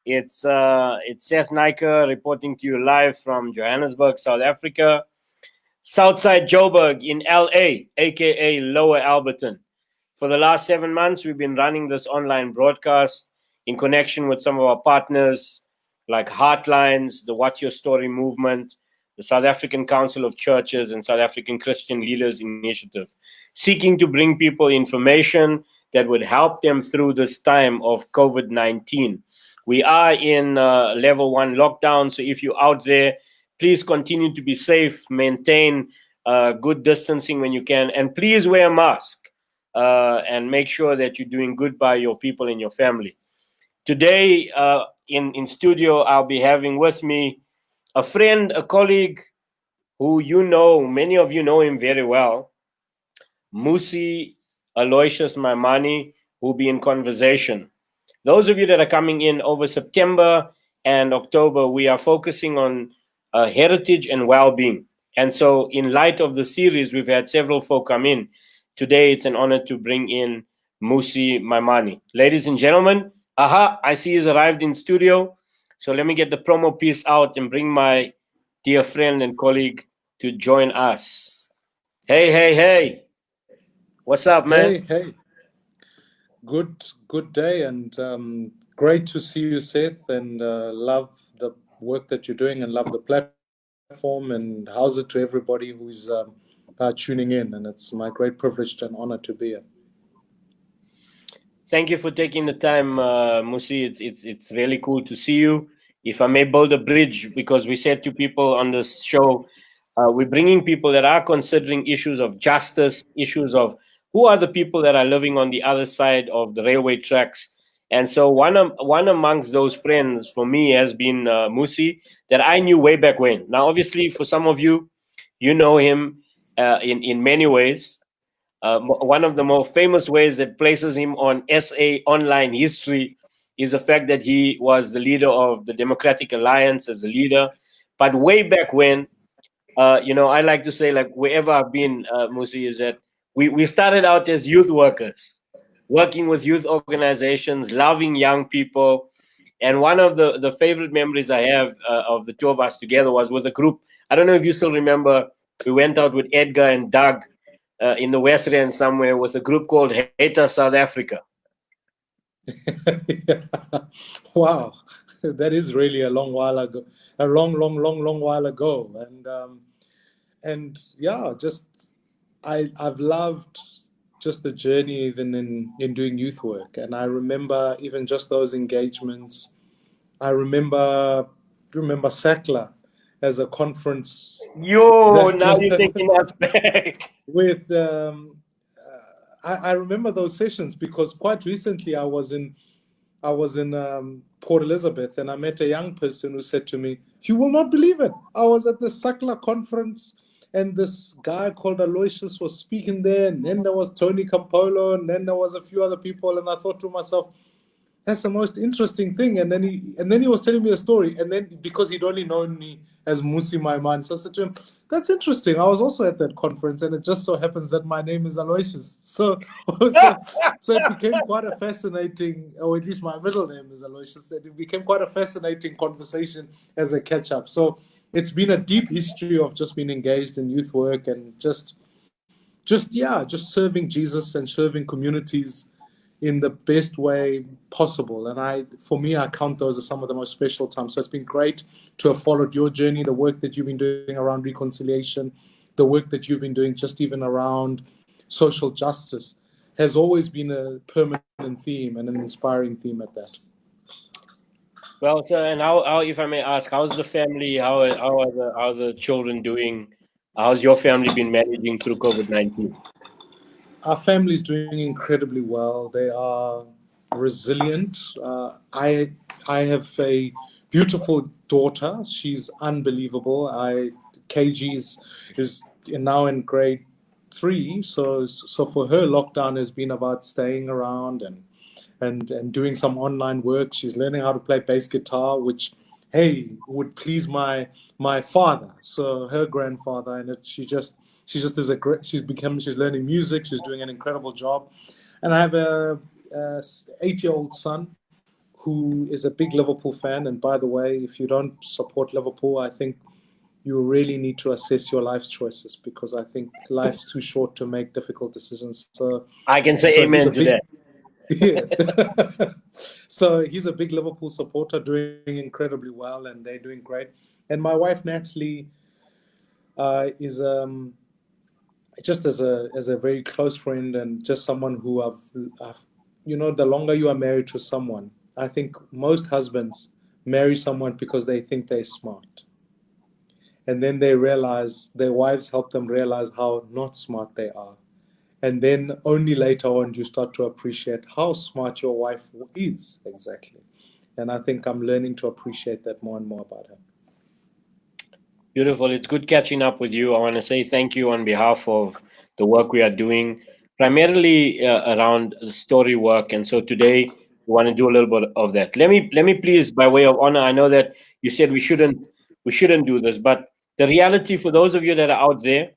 It's Seth Nyker reporting to you live from Johannesburg, South Africa, Southside Joburg in LA, aka Lower Alberton. For the last 7 months, we've been running this online broadcast in connection with some of our partners like Heartlines, the What's Your Story movement, the South African Council of Churches, and South African Christian Leaders Initiative, seeking to bring people information that would help them through this time of COVID-19. We are in level 1 lockdown, so if you're out there, please continue to be safe, maintain good distancing when you can, and please wear a mask and make sure that you're doing good by your people and your family. Today, in studio, I'll be having with me a friend, a colleague who many of you know him very well, Mmusi Maimane, who will be in conversation. Those of you that are coming in over September and October, we are focusing on heritage and well-being. And so in light of the series, we've had several folk come in. Today, it's an honor to bring in Mmusi Maimane. Ladies and gentlemen, I see he's arrived in studio. So let me get the promo piece out and bring my dear friend and colleague to join us. Hey. What's up, man? Hey. Good day, and great to see you, Seth, and love the work that you're doing and love the platform, and how's it to everybody who's tuning in, and it's my great privilege and honor to be here. Thank you for taking the time, Mmusi. It's really cool to see you. If I may build a bridge, because we said to people on this show, we're bringing people that are considering issues of justice, issues of who are the people that are living on the other side of the railway tracks. And so one amongst those friends for me has been Mmusi, that I knew way back when. Now, obviously, for some of you, you know him in many ways. One of the more famous ways that places him on SA online history is the fact that he was the leader of the Democratic Alliance as a leader. But way back when, I like to say, like, wherever I've been, Mmusi, is that we started out as youth workers, working with youth organizations, loving young people. And one of the favorite memories I have of the two of us together was with a group. I don't know if you still remember, we went out with Edgar and Doug in the West End somewhere with a group called Hater South Africa. Wow, that is really a long while ago, a long while ago. And yeah, I've loved just the journey even in doing youth work. And I remember even just those engagements. I remember Sakla as a conference. Now you're taking us back. With I remember those sessions because quite recently I was in Port Elizabeth, and I met a young person who said to me, "You will not believe it. I was at the Sakla conference, and this guy called Aloysius was speaking there, and then there was Tony Campolo, and then there was a few other people, and I thought to myself, that's the most interesting thing." And then he was telling me a story, and then because he'd only known me as Mmusi Maimane, so I said to him, "That's interesting. I was also at that conference, and it just so happens that my name is Aloysius." So it became quite a fascinating, or at least my middle name is Aloysius, and it became quite a fascinating conversation as a catch up. So it's been a deep history of just being engaged in youth work and just serving Jesus and serving communities in the best way possible. And for me, I count those as some of the most special times. So it's been great to have followed your journey, the work that you've been doing around reconciliation, the work that you've been doing just even around social justice has always been a permanent theme and an inspiring theme at that. Well, so, and how, if I may ask, how's the family? How are the children doing? How's your family been managing through COVID-19? Our family is doing incredibly well. They are resilient. I have a beautiful daughter. She's unbelievable. KG is now in grade 3. So for her, lockdown has been about staying around and doing some online work. She's learning how to play bass guitar, which would please my father, so her grandfather, and she just is a great. She's learning music. She's doing an incredible job, and I have a 8-year-old son who is a big Liverpool fan. And by the way, if you don't support Liverpool, I think you really need to assess your life's choices, because I think life's too short to make difficult decisions. I can say So he's a amen to big that. yes. So he's a big Liverpool supporter, doing incredibly well, and they're doing great. And my wife Natalie is just as a very close friend, and just someone who I've the longer you are married to someone, I think most husbands marry someone because they think they're smart, and then they realize their wives help them realize how not smart they are. And then only later on you start to appreciate how smart your wife is exactly. And I think I'm learning to appreciate that more and more about her. Beautiful. It's good catching up with you. I want to say thank you on behalf of the work we are doing, primarily around the story work. And so today we want to do a little bit of that. Let me please, by way of honor, I know that you said we shouldn't do this, but the reality for those of you that are out there,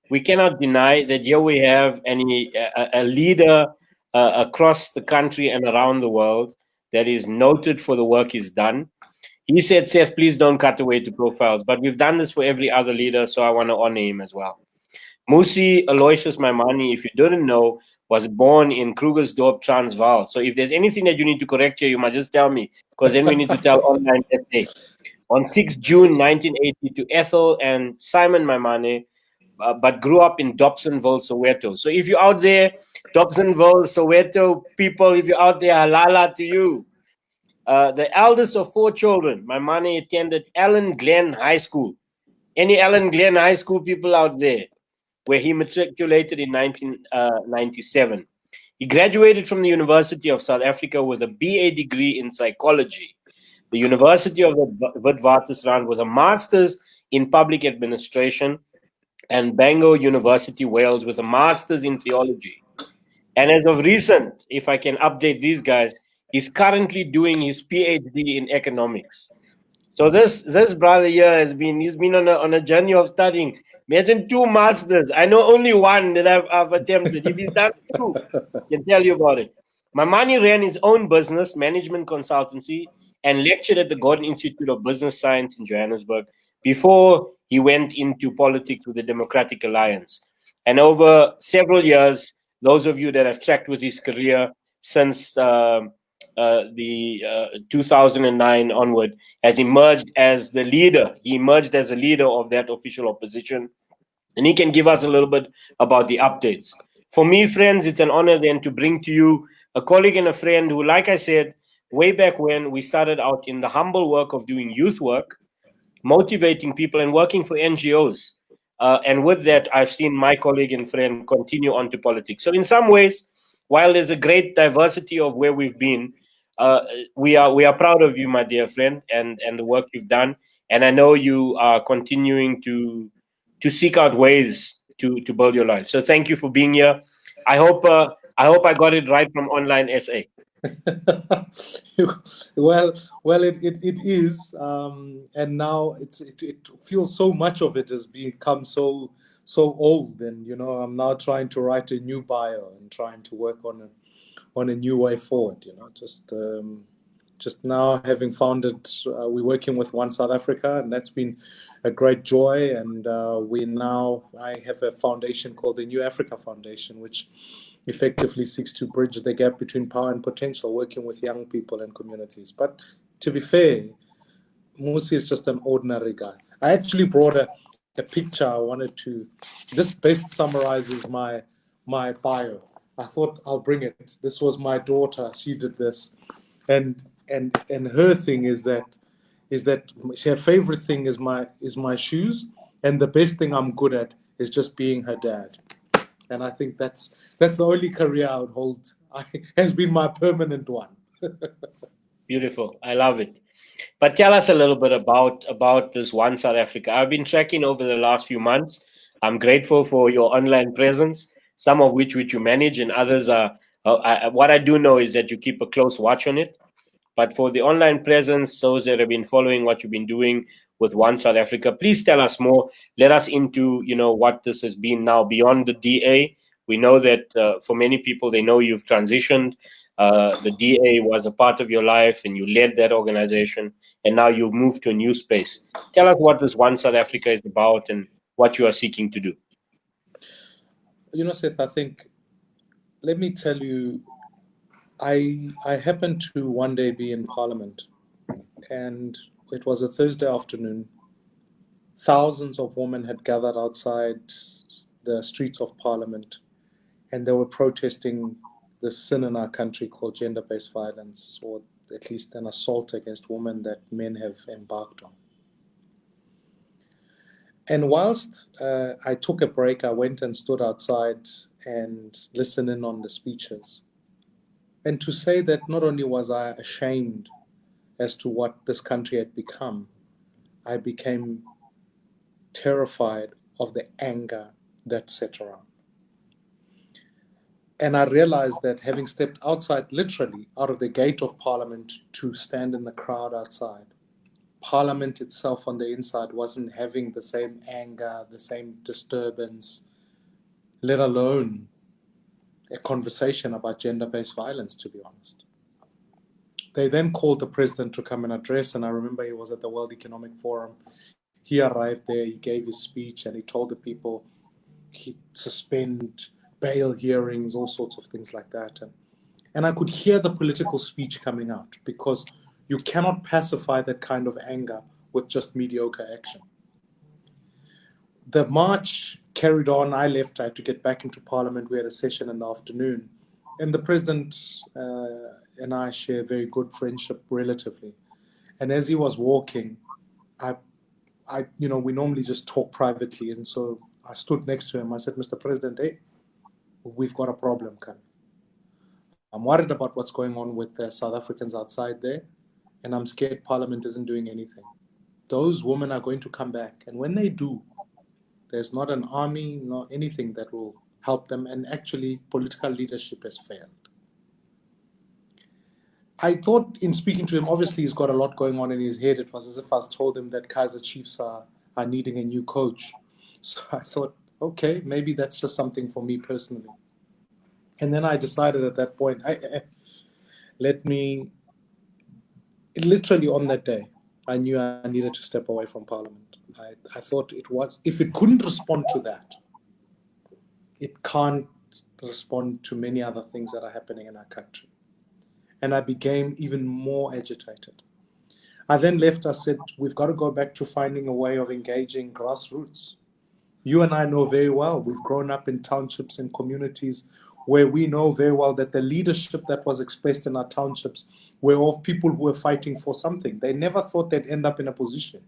we cannot deny that here we have a leader across the country and around the world that is noted for the work he's done. He said, Seth, please don't cut away to profiles. But we've done this for every other leader, so I want to honor him as well. Mmusi Maimane, if you didn't know, was born in Krugersdorp, Transvaal. So if there's anything that you need to correct here, you must just tell me, because then we need to tell online SA. On 6 June 1980 to Ethel and Simon Maimane, but grew up in Dobsonville, Soweto. So if you're out there, Dobsonville, Soweto people, if you're out there, halala to you. The eldest of four children, my money attended Allen Glen High School. Any Allen Glen High School people out there? Where he matriculated in 1997. He graduated from the University of South Africa with a BA degree in psychology. The University of the Witwatersrand with a master's in public administration, and Bangor University, Wales, with a master's in theology. And as of recent, if I can update these guys, he's currently doing his PhD in economics. So this brother here he's been on a journey of studying. Imagine two masters. I know only one that I've attempted. If he's done two, I can tell you about it. Maimane ran his own business, management consultancy, and lectured at the Gordon Institute of Business Science in Johannesburg before he went into politics with the Democratic Alliance. And over several years, those of you that have tracked with his career since the 2009 onward, has emerged as the leader. He emerged as a leader of that official opposition, and he can give us a little bit about the updates. For me, friends, it's an honor then to bring to you a colleague and a friend who, like I said, way back when we started out in the humble work of doing youth work, motivating people and working for NGOs. And with that, I've seen my colleague and friend continue on to politics. So in some ways, while there's a great diversity of where we've been, we are proud of you, my dear friend, and the work you've done. And I know you are continuing to seek out ways to build your life. So thank you for being here. I hope I got it right from Online SA. Well, it is, and now it feels so much of it has become so old, and I'm now trying to write a new bio and trying to work on a new way forward. Just now having founded, we're working with One South Africa, and that's been a great joy. And I have a foundation called the New Africa Foundation, which effectively seeks to bridge the gap between power and potential, working with young people and communities. But to be fair, Mmusi is just an ordinary guy. I actually brought a picture I wanted to. This best summarizes my bio. I thought I'll bring it. This was my daughter. She did this, and her thing is that her favorite thing is my shoes, and the best thing I'm good at is just being her dad. And I think that's the only career I would hold. Has been my permanent one. Beautiful. I love it. But tell us a little bit about this One South Africa. I've been tracking over the last few months. I'm grateful for your online presence, some of which you manage, and others are. What I do know is that you keep a close watch on it. But for the online presence, those that have been following what you've been doing with One South Africa, please tell us more. Let us into what this has been now beyond the DA. We know that for many people, they know you've transitioned. The DA was a part of your life and you led that organization, and now you've moved to a new space. Tell us what this One South Africa is about and what you are seeking to do. Seth, I think, let me tell you, I happened to one day be in Parliament, and it was a Thursday afternoon. Thousands of women had gathered outside the streets of Parliament, and they were protesting the sin in our country called gender-based violence, or at least an assault against women that men have embarked on. And whilst I took a break, I went and stood outside and listened in on the speeches. And to say that not only was I ashamed as to what this country had become, I became terrified of the anger that sat around. And I realized that having stepped outside, literally out of the gate of Parliament to stand in the crowd outside, Parliament itself on the inside wasn't having the same anger, the same disturbance, let alone a conversation about gender-based violence, to be honest. They then called the president to come and address, and I remember he was at the World Economic Forum. He arrived there, he gave his speech, and he told the people he'd suspend bail hearings, all sorts of things like that. And I could hear the political speech coming out, because you cannot pacify that kind of anger with just mediocre action. The march carried on. I left. I had to get back into Parliament. We had a session in the afternoon. And the president and I share a very good friendship, relatively. And as he was walking, we normally just talk privately. And so I stood next to him. I said, Mr. President, hey, we've got a problem coming. I'm worried about what's going on with the South Africans outside there, and I'm scared Parliament isn't doing anything. Those women are going to come back, and when they do, there's not an army, nor anything that will help them, and actually political leadership has failed. I thought in speaking to him, obviously he's got a lot going on in his head. It was as if I told him that Kaizer Chiefs are needing a new coach. So I thought, okay, maybe that's just something for me personally. And then I decided at that point, literally on that day, I knew I needed to step away from Parliament. I thought it was, if it couldn't respond to that, it can't respond to many other things that are happening in our country. And I became even more agitated. I then left. I said, we've got to go back to finding a way of engaging grassroots. You and I know very well, we've grown up in townships and communities where we know very well that the leadership that was expressed in our townships were of people who were fighting for something. They never thought they'd end up in a position.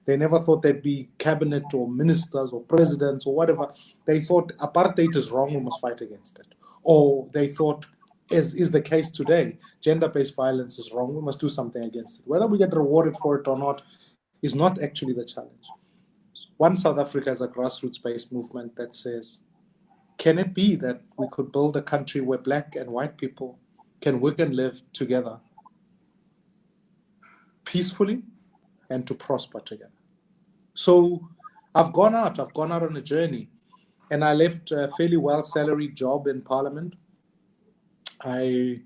They never thought they'd be cabinet or ministers or presidents or whatever. They thought apartheid is wrong, we must fight against it. Or they thought, as is the case today, gender-based violence is wrong, we must do something against it. Whether we get rewarded for it or not is not actually the challenge. One South Africa is a grassroots-based movement that says, can it be that we could build a country where black and white people can work and live together peacefully and to prosper together? So I've gone out on a journey, and I left a fairly well-salaried job in Parliament. I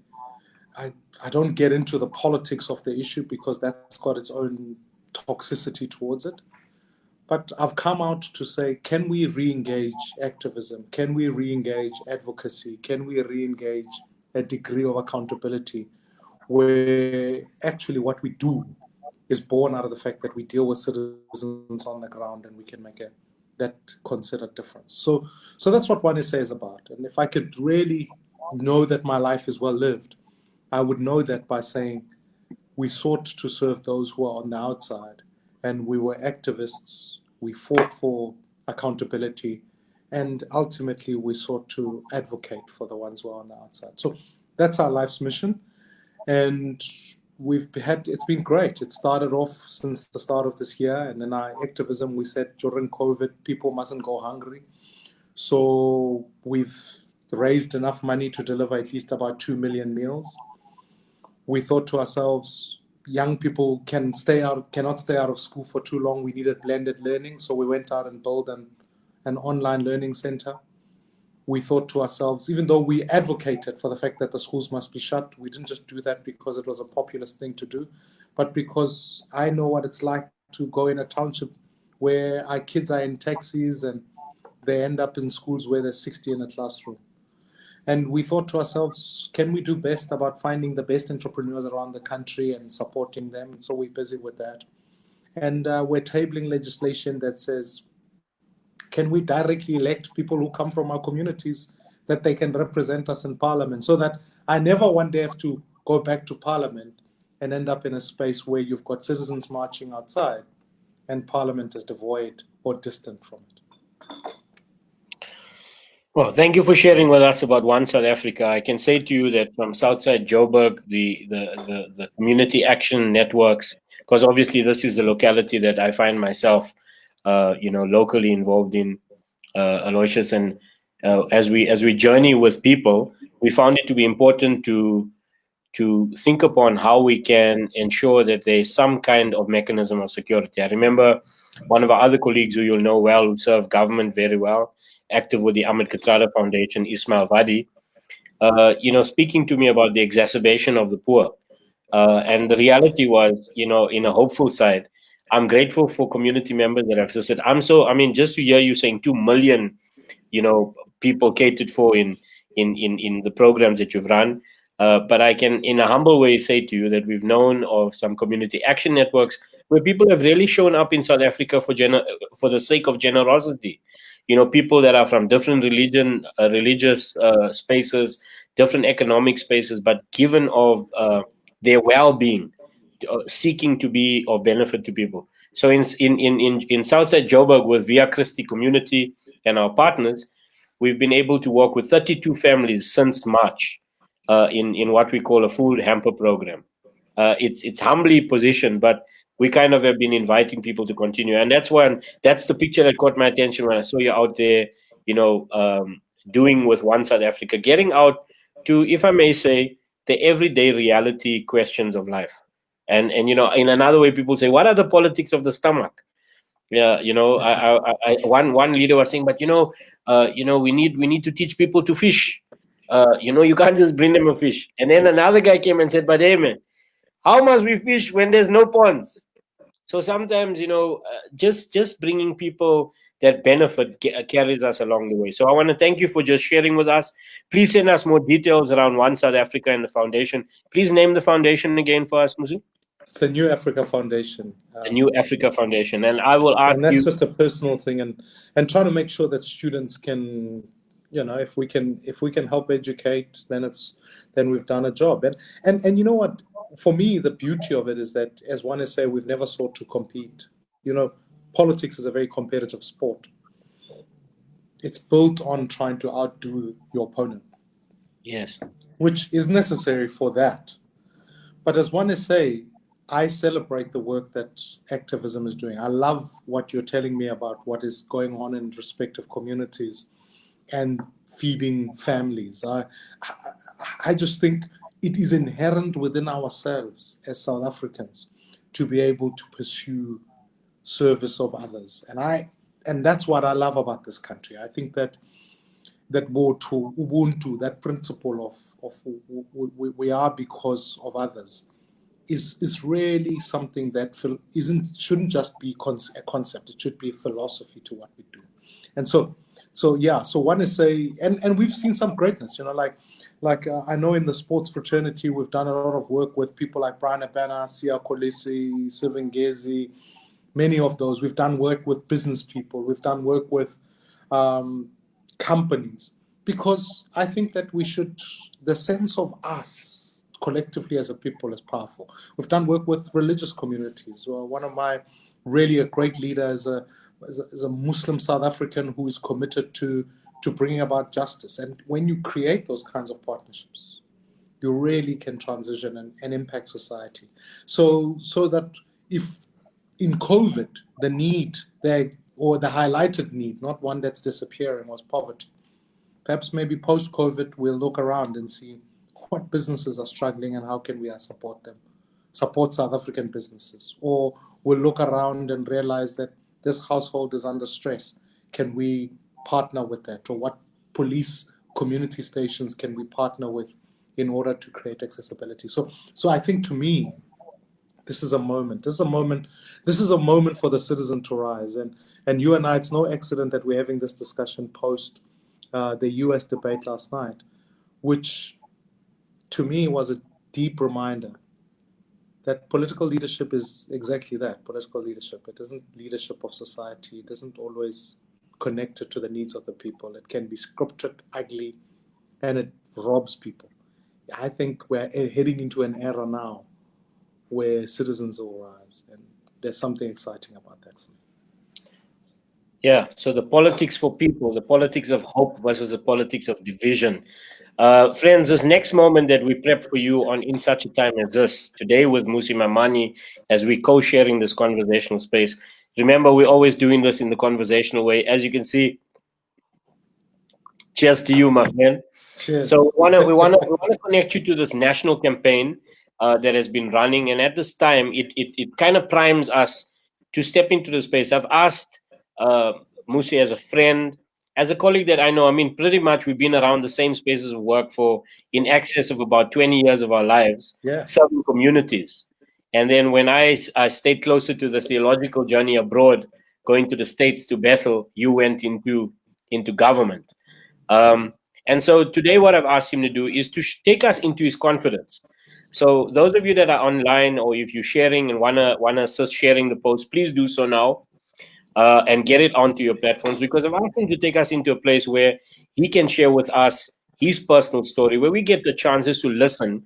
don't get into the politics of the issue because that's got its own toxicity towards it. But I've come out to say, can we re-engage activism? Can we re-engage advocacy? Can we re-engage a degree of accountability where actually what we do is born out of the fact that we deal with citizens on the ground and we can make that considered difference. So that's what One SA is about. And if I could really know that my life is well lived, I would know that by saying we sought to serve those who are on the outside, and we were activists. We fought for accountability, and ultimately we sought to advocate for the ones who are on the outside. So that's our life's mission, and it's been great. It started off since the start of this year, and in our activism, we said during COVID, people mustn't go hungry. So we've raised enough money to deliver at least about 2 million meals. We thought to ourselves, young people cannot stay out of school for too long. We needed blended learning. So we went out and built an online learning center. we thought to ourselves, even though we advocated for the fact that the schools must be shut, we didn't just do that because it was a populist thing to do, but because I know what it's like to go in a township where our kids are in taxis and they end up in schools where there's 60 in a classroom. And we thought to ourselves, can we do best about finding the best entrepreneurs around the country and supporting them? So we're busy with that. And we're tabling legislation that says, can we directly elect people who come from our communities that they can represent us in parliament, so that I never one day have to go back to parliament and end up in a space where you've got citizens marching outside and parliament is devoid or distant from it. Well, thank you for sharing with us about One South Africa. I can say to you that from Southside Joburg, the community action networks, because obviously this is the locality that I find myself, locally involved in, Aloysius, and as we journey with people, we found it to be important to think upon how we can ensure that there is some kind of mechanism of security. I remember one of our other colleagues who you'll know well, who serve government very well, active with the Ahmed Kathrada Foundation, Ismail Vadi, speaking to me about the exacerbation of the poor. And the reality was, in a hopeful side, I'm grateful for community members that have said, just to hear you saying 2 million, people catered for in the programs that you've run. But I can, in a humble way, say to you that we've known of some community action networks where people have really shown up in South Africa for the sake of generosity. People that are from different religious spaces, different economic spaces, but given of their well-being, seeking to be of benefit to people. So in Southside Joburg with Via Christi community and our partners, we've been able to work with 32 families since March in what we call a food hamper program. It's humbly positioned, but we kind of have been inviting people to continue. And that's the picture that caught my attention when I saw you out there, doing with One South Africa, getting out to, if I may say, the everyday reality questions of life. And in another way, people say, what are the politics of the stomach? Yeah, one leader was saying, but we need to teach people to fish. You can't just bring them a fish. And then another guy came and said, but hey man, how must we fish when there's no ponds? So sometimes, just bringing people that benefit carries us along the way. So I want to thank you for just sharing with us. Please send us more details around One South Africa and the foundation. Please name the foundation again for us, Mmusi. It's a New Africa Foundation. The New Africa Foundation. And I will ask you... And that's just a personal thing, and trying to make sure that students can, if we can help educate, then we've done a job. And you know what? For me, the beauty of it is that, as one is saying, we've never sought to compete. Politics is a very competitive sport. It's built on trying to outdo your opponent. Yes. Which is necessary for that. But as one is saying, I celebrate the work that activism is doing. I love what you're telling me about what is going on in respective communities and feeding families. I just think it is inherent within ourselves as South Africans to be able to pursue service of others. And that's what I love about this country. I think that motto, Ubuntu, that principle of we are because of others, is really something that shouldn't just be a concept. It should be a philosophy to what we do. And so one is say, and we've seen some greatness, like I know in the sports fraternity, we've done a lot of work with people like Brian Abana, Sia Kolisi, Sivengezi, many of those. We've done work with business people. We've done work with companies, because I think that the sense of us collectively as a people is powerful. We've done work with religious communities. One of my really a great leader is a Muslim South African who is committed to bringing about justice. And when you create those kinds of partnerships, you really can transition and impact society. So that if in COVID, the need or the highlighted need, not one that's disappearing, was poverty. Perhaps maybe post-COVID, we'll look around and see what businesses are struggling and how can we support them, support South African businesses. Or we'll look around and realize that this household is under stress. Can we partner with that? Or what police community stations can we partner with in order to create accessibility? So I think, to me, this is a moment. This is a moment for the citizen to rise. And you and I, it's no accident that we're having this discussion post the US debate last night, which to me was a deep reminder that political leadership is exactly that, political leadership. It isn't leadership of society. It isn't always connected to the needs of the people. It can be scripted, ugly, and it robs people. I think we're heading into an era now where citizens will rise, and there's something exciting about that for me. Yeah, so the politics for people, the politics of hope versus the politics of division. Friends, this next moment that we prep for you on In Such a Time as This, today with Mmusi Maimane, as we co-sharing this conversational space. Remember, we're always doing this in the conversational way. As you can see, cheers to you, my friend. Cheers. So we wanna connect you to this national campaign that has been running, and at this time, it kind of primes us to step into the space. I've asked Mmusi as a friend, as a colleague that I know. I mean, pretty much we've been around the same spaces of work for in excess of about 20 years of our lives, serving communities. And then when I stayed closer to the theological journey abroad, going to the States, to Bethel, you went into government. And so today what I've asked him to do is to take us into his confidence. So those of you that are online, or if you're sharing and wanna assist sharing the post, please do so now. And get it onto your platforms, because I've asked him to take us into a place where he can share with us his personal story, where we get the chances to listen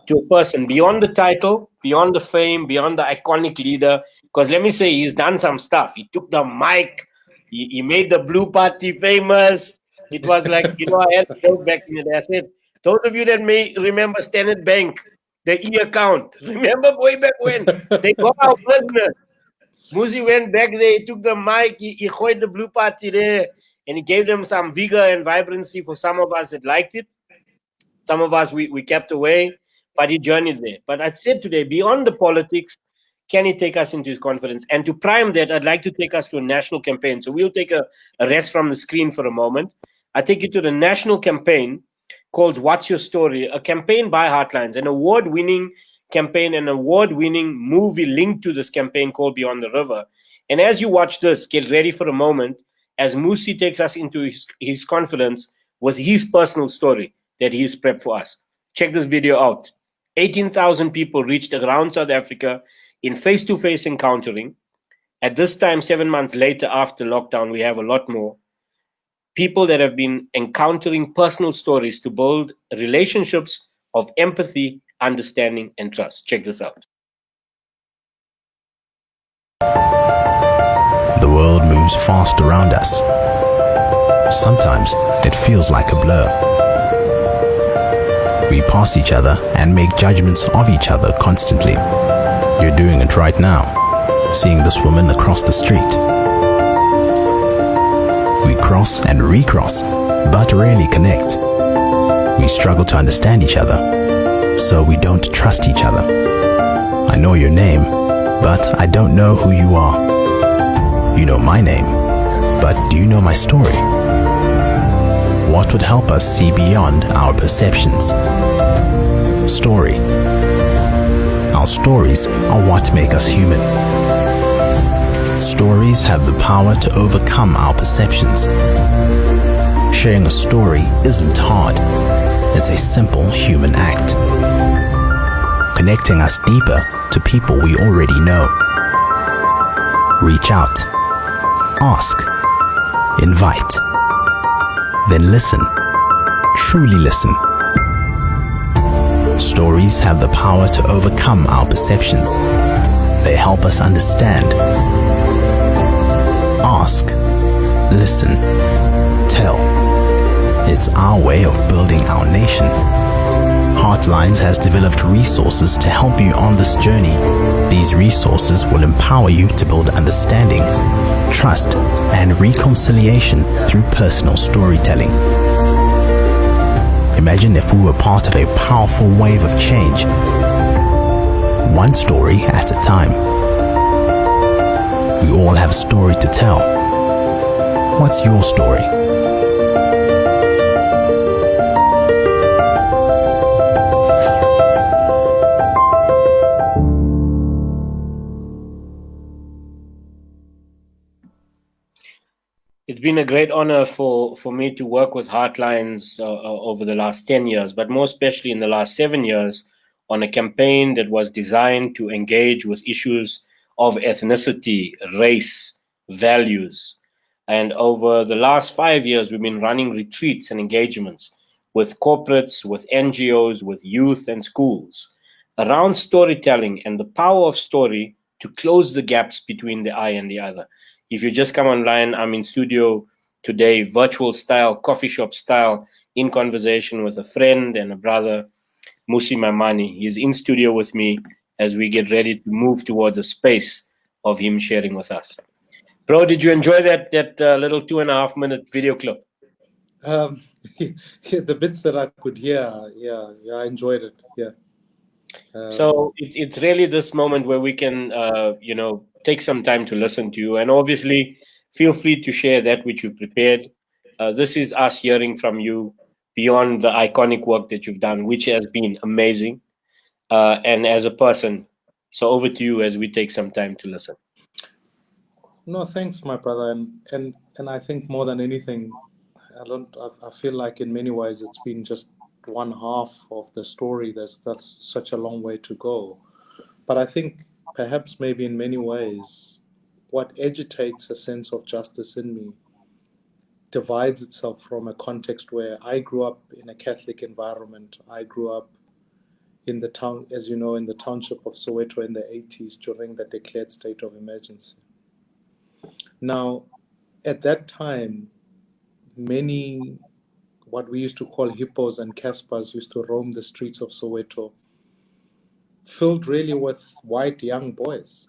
to a person beyond the title, beyond the fame, beyond the iconic leader. Because let me say, he's done some stuff. He took the mic, he made the Blue Party famous. It was like, I had a joke back in the day. I said, those of you that may remember Standard Bank, the e-account, remember way back when? They got our business. Mmusi went back there, he took the mic, he hoed the Blue Party there, and he gave them some vigor and vibrancy for some of us that liked it. Some of us, we kept away, but he journeyed there. But I said today, beyond the politics, can he take us into his confidence? And to prime that, I'd like to take us to a national campaign. So we'll take a rest from the screen for a moment. I take you to the national campaign called What's Your Story? A campaign by Heartlines, an award-winning campaign, an award-winning movie linked to this campaign called Beyond the River. And as you watch this, get ready for a moment as Mmusi takes us into his confidence with his personal story that he's prepped for us. Check this video out. 18,000 people reached around South Africa in face-to-face encountering. At this time, 7 months later after lockdown, we have a lot more. People that have been encountering personal stories to build relationships of empathy, understanding, and trust. Check this out. The world moves fast around us. Sometimes it feels like a blur. We pass each other and make judgments of each other constantly. You're doing it right now, seeing this woman across the street. We cross and recross, but rarely connect. We struggle to understand each other, so we don't trust each other. I know your name, but I don't know who you are. You know my name, but do you know my story? What would help us see beyond our perceptions? Story. Our stories are what make us human. Stories have the power to overcome our perceptions. Sharing a story isn't hard. It's a simple human act, connecting us deeper to people we already know. Reach out, ask, invite, then listen, truly listen. Stories have the power to overcome our perceptions. They help us understand. Ask, listen, tell. It's our way of building our nation. Heartlines has developed resources to help you on this journey. These resources will empower you to build understanding, trust, and reconciliation through personal storytelling. Imagine if we were part of a powerful wave of change, one story at a time. We all have a story to tell. What's your story? It's been a great honor for me to work with Heartlines over the last 10 years, but more especially in the last 7 years on a campaign that was designed to engage with issues of ethnicity, race, values. And over the last 5 years, we've been running retreats and engagements with corporates, with NGOs, with youth and schools around storytelling and the power of story to close the gaps between the I and the other. If you just come online, I'm in studio today, virtual style, coffee shop style, in conversation with a friend and a brother, Mmusi Maimane. He's in studio with me as we get ready to move towards a space of him sharing with us. Bro, did you enjoy that little 2.5 minute video clip? Yeah, the bits that I could hear, yeah, I enjoyed it. Yeah. So it's really this moment where we can, take some time to listen to you, and obviously feel free to share that which you've prepared. This is us hearing from you beyond the iconic work that you've done, which has been amazing, and as a person. So over to you as we take some time to listen. No, thanks, my brother, and I think more than anything, I feel like in many ways it's been just one half of the story. That's such a long way to go, but I think perhaps maybe in many ways, what agitates a sense of justice in me divides itself from a context where I grew up in a Catholic environment. I grew up in the town, as you know, in the township of Soweto in the 80s during the declared state of emergency. Now, at that time, many what we used to call hippos and Caspers used to roam the streets of Soweto, filled really with white young boys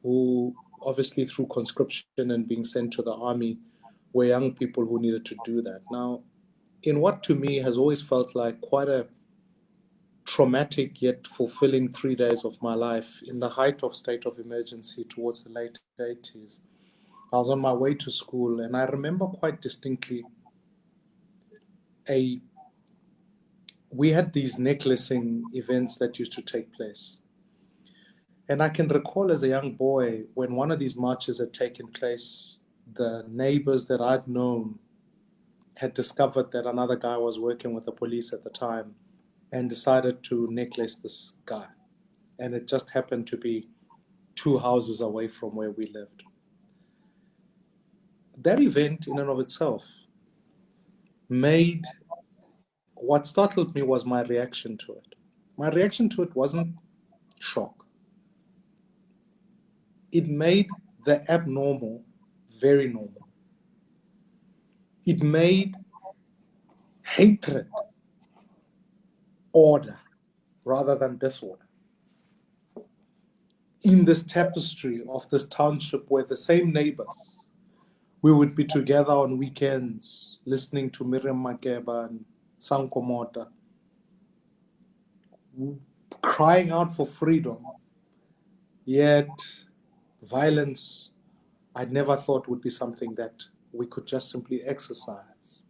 who, obviously through conscription and being sent to the army, were young people who needed to do that. Now, in what to me has always felt like quite a traumatic yet fulfilling 3 days of my life, in the height of state of emergency towards the late 80s, I was on my way to school, and I remember quite distinctly we had these necklacing events that used to take place. And I can recall as a young boy, when one of these marches had taken place, the neighbors that I'd known had discovered that another guy was working with the police at the time and decided to necklace this guy. And it just happened to be 2 houses away from where we lived. That event in and of itself made, what startled me was my reaction to it. My reaction to it wasn't shock. It made the abnormal very normal. It made hatred order rather than disorder. In this tapestry of this township where the same neighbors, we would be together on weekends listening to Miriam Makeba and Sanko Mota, crying out for freedom, yet violence I'd never thought would be something that we could just simply exercise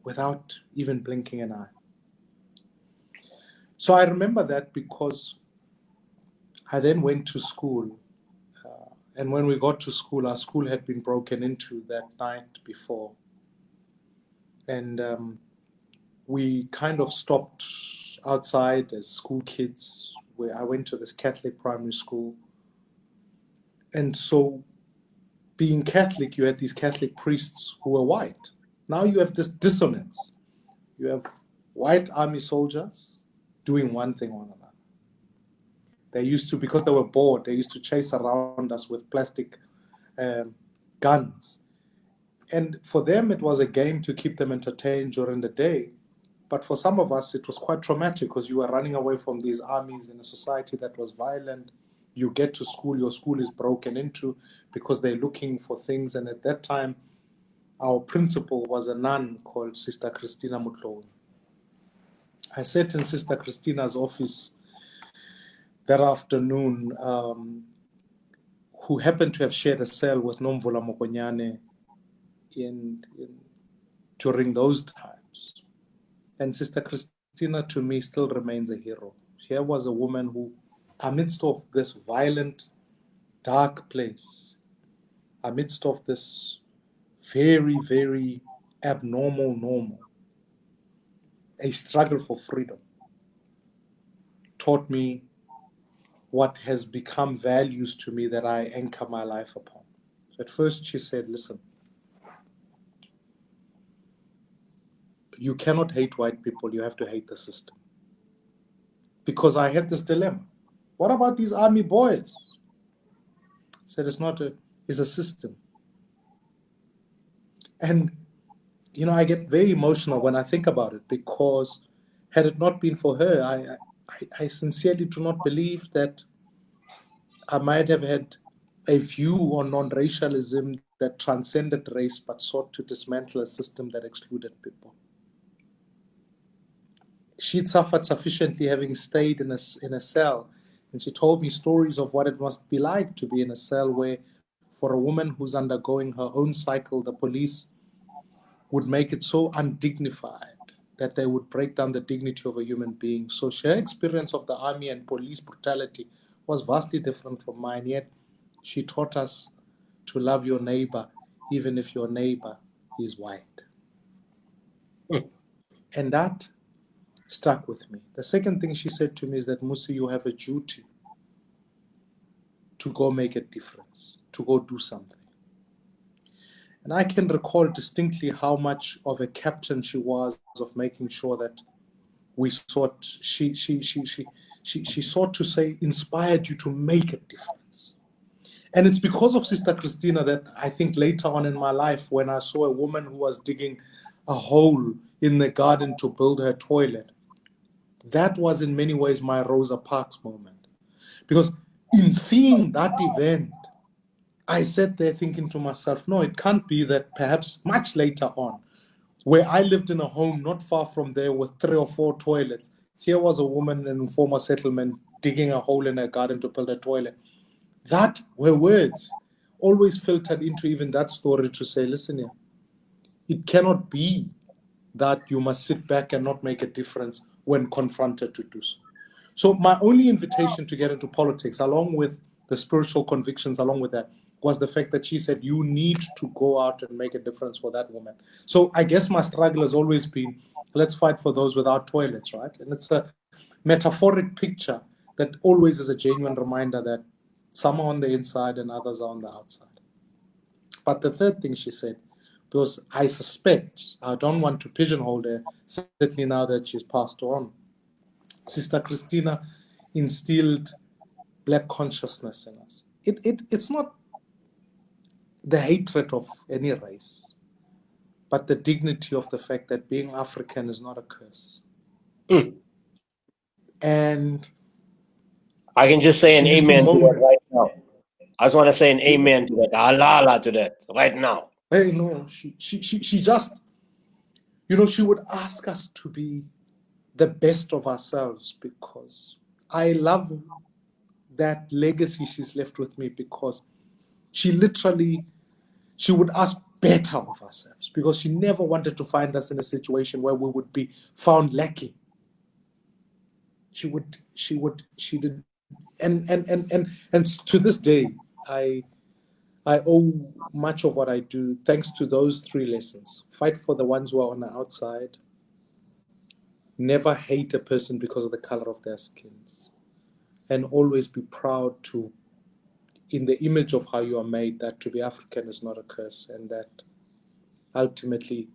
without even blinking an eye. So I remember that because I then went to school. And when we got to school, our school had been broken into that night before. And we kind of stopped outside as school kids. Where I went to this Catholic primary school. And so being Catholic, you had these Catholic priests who were white. Now you have this dissonance. You have white army soldiers doing one thing or another. They used to, because they were bored, they used to chase around us with plastic guns. And for them, it was a game to keep them entertained during the day. But for some of us, it was quite traumatic because you were running away from these armies in a society that was violent. You get to school, your school is broken into because they're looking for things. And at that time, our principal was a nun called Sister Christina Mutlow. I sat in Sister Christina's office that afternoon, who happened to have shared a cell with Nomvula Mokonyane during those times. And Sister Christina, to me, still remains a hero. Here was a woman who, amidst of this violent, dark place, amidst of this very, very abnormal, normal, a struggle for freedom, taught me what has become values to me that I anchor my life upon. So at first she said, listen, you cannot hate white people, you have to hate the system. Because I had this dilemma. What about these army boys? I said, it's a system. And, I get very emotional when I think about it, because had it not been for her, I sincerely do not believe that I might have had a view on non-racialism that transcended race but sought to dismantle a system that excluded people. She'd suffered sufficiently having stayed in a cell, and she told me stories of what it must be like to be in a cell where, for a woman who's undergoing her own cycle, the police would make it so undignified that they would break down the dignity of a human being. So her experience of the army and police brutality was vastly different from mine, yet she taught us to love your neighbor, even if your neighbor is white. And that stuck with me. The second thing she said to me is that, Mmusi, you have a duty to go make a difference, to go do something. And I can recall distinctly how much of a captain she was of making sure that we sought, she sought to say, inspired you to make a difference. And it's because of Sister Christina that I think later on in my life, when I saw a woman who was digging a hole in the garden to build her toilet, that was in many ways my Rosa Parks moment. Because in seeing that event, I sat there thinking to myself, no, it can't be that perhaps much later on, where I lived in a home not far from there with 3 or 4 toilets, here was a woman in a former settlement digging a hole in her garden to build a toilet. That were words always filtered into even that story to say, listen here, it cannot be that you must sit back and not make a difference when confronted to do so. So my only invitation to get into politics, along with the spiritual convictions, along with that, was the fact that she said, you need to go out and make a difference for that woman. So I guess my struggle has always been, let's fight for those without toilets, right? And it's a metaphoric picture that always is a genuine reminder that some are on the inside and others are on the outside. But the third thing she said, because I suspect, I don't want to pigeonhole her, certainly now that she's passed on, Sister Christina instilled Black consciousness in us. It's not the hatred of any race, but the dignity of the fact that being African is not a curse. And I can just say an amen to that right now. I just want to say an amen to that. Halala to that right now. Hey, no, she just, she would ask us to be the best of ourselves, because I love that legacy she's left with me, because she would ask better of ourselves, because she never wanted to find us in a situation where we would be found lacking. She did, and to this day, I owe much of what I do thanks to those 3 lessons. Fight for the ones who are on the outside. Never hate a person because of the color of their skins. And always be proud to, in the image of how you are made, that to be African is not a curse, and that ultimately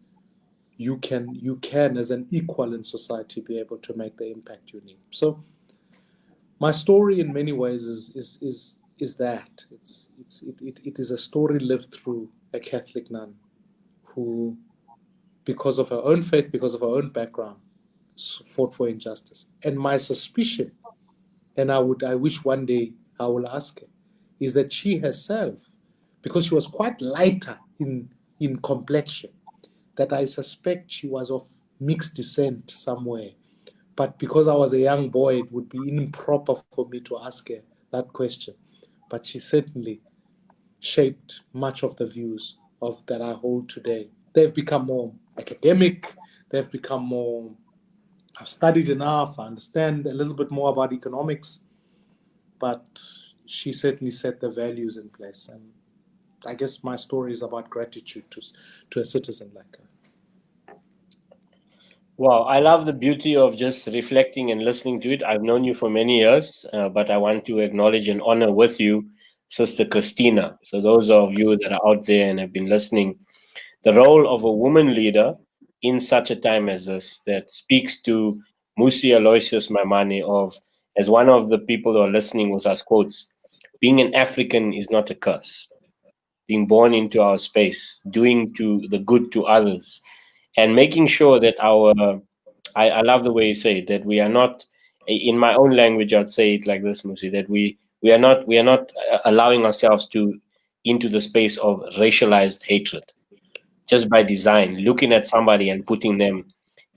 you can as an equal in society be able to make the impact you need. So my story in many ways is that it is a story lived through a Catholic nun who, because of her own faith, because of her own background, fought for injustice. And my suspicion, and I wish one day I will ask her, is that she herself, because she was quite lighter in complexion, that I suspect she was of mixed descent somewhere. But because I was a young boy, it would be improper for me to ask her that question. But she certainly shaped much of the views that I hold today. They've become more academic. They've become more, I've studied enough. I understand a little bit more about economics. But she certainly set the values in place. And I guess my story is about gratitude to a citizen like her. Wow, I love the beauty of just reflecting and listening to it. I've known you for many years, but I want to acknowledge and honor with you, Sister Christina. So, those of you that are out there and have been listening, the role of a woman leader in such a time as this that speaks to Mmusi Maimane of, as one of the people who are listening with us quotes, being an African is not a curse. Being born into our space, doing to the good to others, and making sure that I love the way you say it, that we are not, in my own language, I'd say it like this, Musi, that we are not allowing ourselves to into the space of racialized hatred just by design, looking at somebody and putting them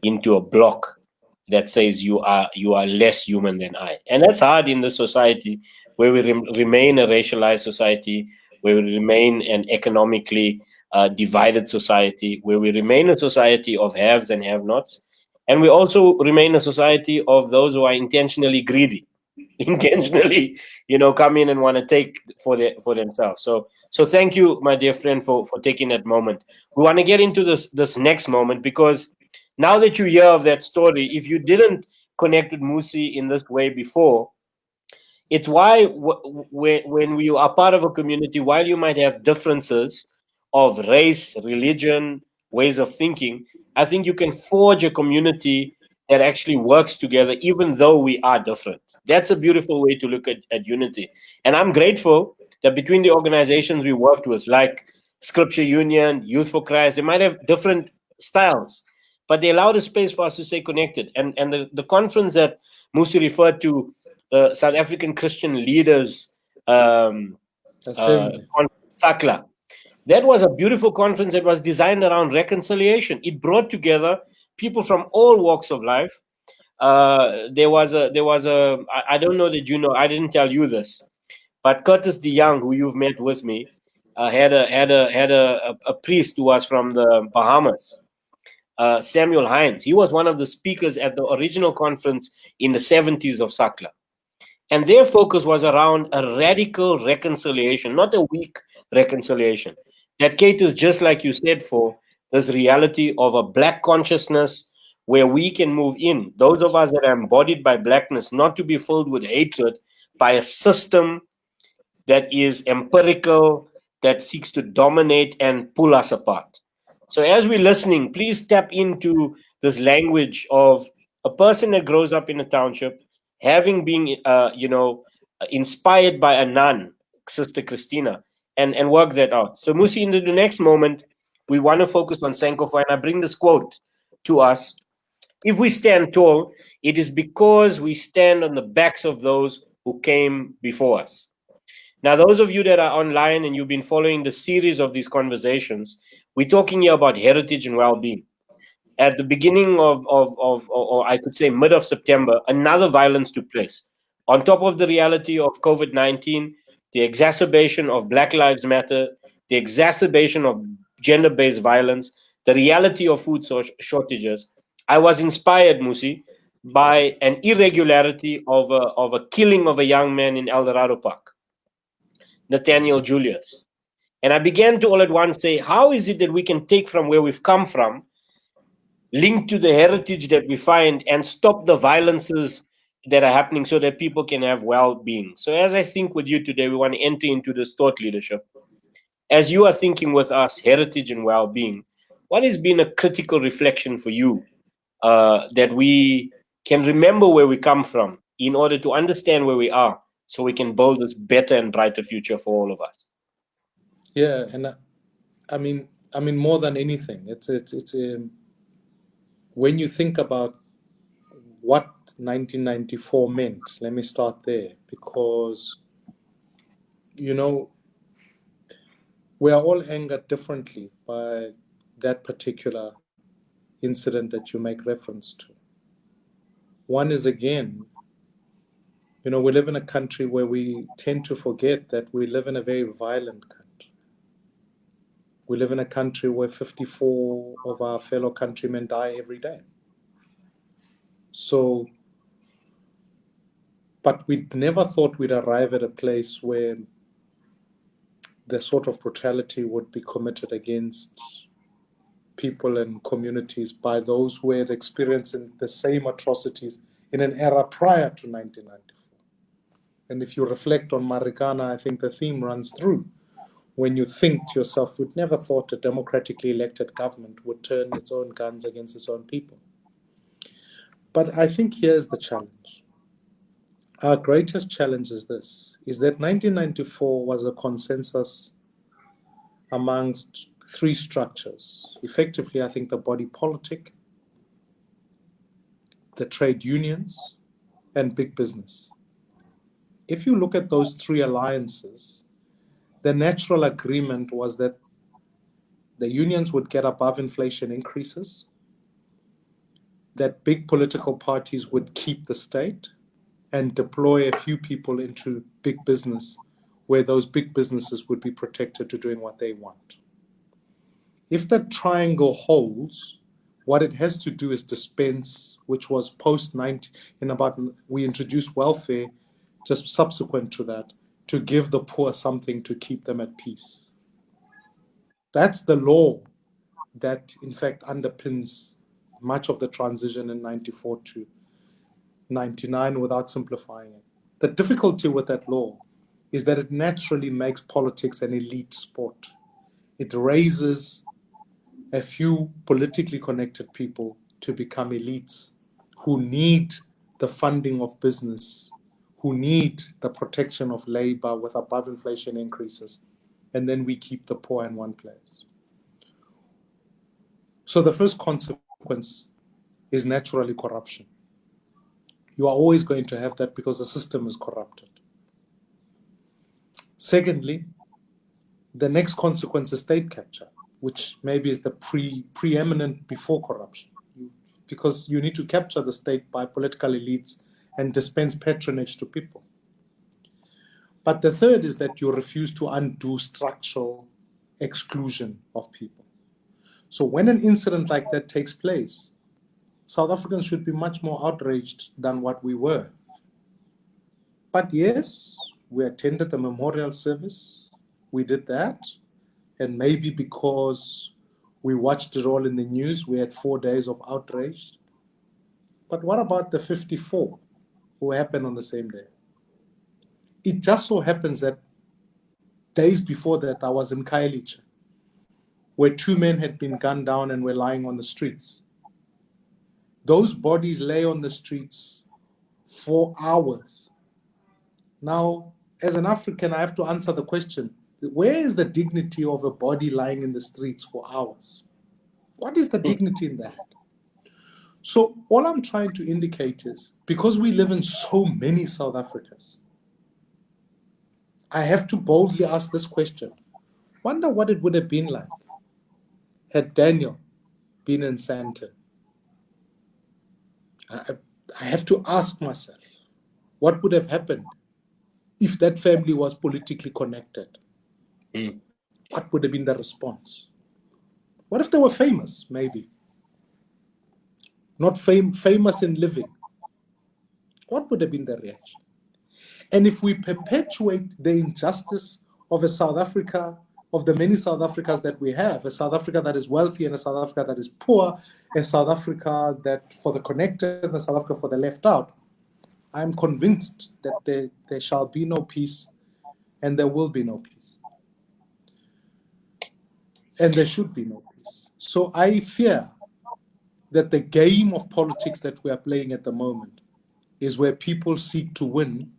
into a block that says you are less human than I. And that's hard in the society where we remain a racialized society, where we remain an economically divided society, where we remain a society of haves and have-nots, and we also remain a society of those who are intentionally greedy, intentionally, come in and want to take for themselves. So thank you, my dear friend, for taking that moment. We want to get into this next moment, because now that you hear of that story, if you didn't connect with Mmusi in this way before, it's why when we are part of a community, while you might have differences of race, religion, ways of thinking, I think you can forge a community that actually works together, even though we are different. That's a beautiful way to look at unity. And I'm grateful that between the organizations we worked with, like Scripture Union, Youth for Christ, they might have different styles, but they allowed a space for us to stay connected. And the conference that Mmusi referred to, South African Christian leaders Assembly. Sakla. That was a beautiful conference that was designed around reconciliation. It brought together people from all walks of life. I don't know that you know. I didn't tell you this, but Curtis DeYoung, who you've met with me, had a priest who was from the Bahamas. Samuel Hines. He was one of the speakers at the original conference in the 70s of Sakla. And their focus was around a radical reconciliation, not a weak reconciliation, that caters, just like you said, for this reality of a Black consciousness where we can move in. Those of us that are embodied by Blackness, not to be filled with hatred by a system that is empirical, that seeks to dominate and pull us apart. So as we're listening, please tap into this language of a person that grows up in a township, having been, inspired by a nun, Sister Christina, and work that out. So Mmusi, into the next moment, we want to focus on Sankofa, and I bring this quote to us. If we stand tall, it is because we stand on the backs of those who came before us. Now, those of you that are online and you've been following the series of these conversations, we're talking here about heritage and well-being. At the beginning or I could say mid of September, another violence took place. On top of the reality of COVID-19, the exacerbation of Black Lives Matter, the exacerbation of gender-based violence, the reality of food shortages, I was inspired, Mmusi, by an irregularity of a killing of a young man in El Dorado Park, Nathaniel Julius. And I began to all at once say, how is it that we can take from where we've come from, link to the heritage that we find, and stop the violences that are happening so that people can have well-being? So as I think with you today, we want to enter into this thought leadership. As you are thinking with us, heritage and well-being, what has been a critical reflection for you that we can remember where we come from in order to understand where we are, so we can build this better and brighter future for all of us? Yeah, and I mean, more than anything, it's when you think about what 1994 meant. Let me start there, because we are all angered differently by that particular incident that you make reference to. One is, again, we live in a country where we tend to forget that we live in a very violent country. We live in a country where 54 of our fellow countrymen die every day. So, but we never thought we'd arrive at a place where the sort of brutality would be committed against people and communities by those who had experienced the same atrocities in an era prior to 1994. And if you reflect on Marikana, I think the theme runs through. When you think to yourself, we'd never thought a democratically elected government would turn its own guns against its own people. But I think here's the challenge. Our greatest challenge is this, is that 1994 was a consensus amongst three structures. Effectively, I think the body politic, the trade unions, and big business. If you look at those three alliances, the natural agreement was that the unions would get above inflation increases, that big political parties would keep the state and deploy a few people into big business, where those big businesses would be protected to doing what they want. If that triangle holds, what it has to do is dispense, which was post-90, we introduced welfare just subsequent to that, to give the poor something to keep them at peace. That's the law that, in fact, underpins much of the transition in 94 to 99 without simplifying it. The difficulty with that law is that it naturally makes politics an elite sport. It raises a few politically connected people to become elites who need the funding of business, who need the protection of labor with above inflation increases, and then we keep the poor in one place. So the first consequence is naturally corruption. You are always going to have that because the system is corrupted. Secondly, the next consequence is state capture, which maybe is the preeminent before corruption, because you need to capture the state by political elites and dispense patronage to people. But the third is that you refuse to undo structural exclusion of people. So when an incident like that takes place, South Africans should be much more outraged than what we were. But yes, we attended the memorial service. We did that. And maybe because we watched it all in the news, we had 4 days of outrage. But what about the 54 who happened on the same day? It just so happens that days before that, I was in Khayelitsha, where 2 men had been gunned down and were lying on the streets. Those bodies lay on the streets for hours. Now, as an African, I have to answer the question, where is the dignity of a body lying in the streets for hours? What is the dignity in that? So all I'm trying to indicate is, because we live in so many South Africas, I have to boldly ask this question. Wonder what it would have been like had Daniel been in Sandton. I have to ask myself, what would have happened if that family was politically connected? What would have been the response? What if they were famous, maybe? Not famous in living. What would have been the reaction? And if we perpetuate the injustice of a South Africa, of the many South Africas that we have, a South Africa that is wealthy and a South Africa that is poor, a South Africa that for the connected and a South Africa for the left out, I'm convinced that there shall be no peace and there will be no peace. And there should be no peace. So I fear that the game of politics that we are playing at the moment is where people seek to win.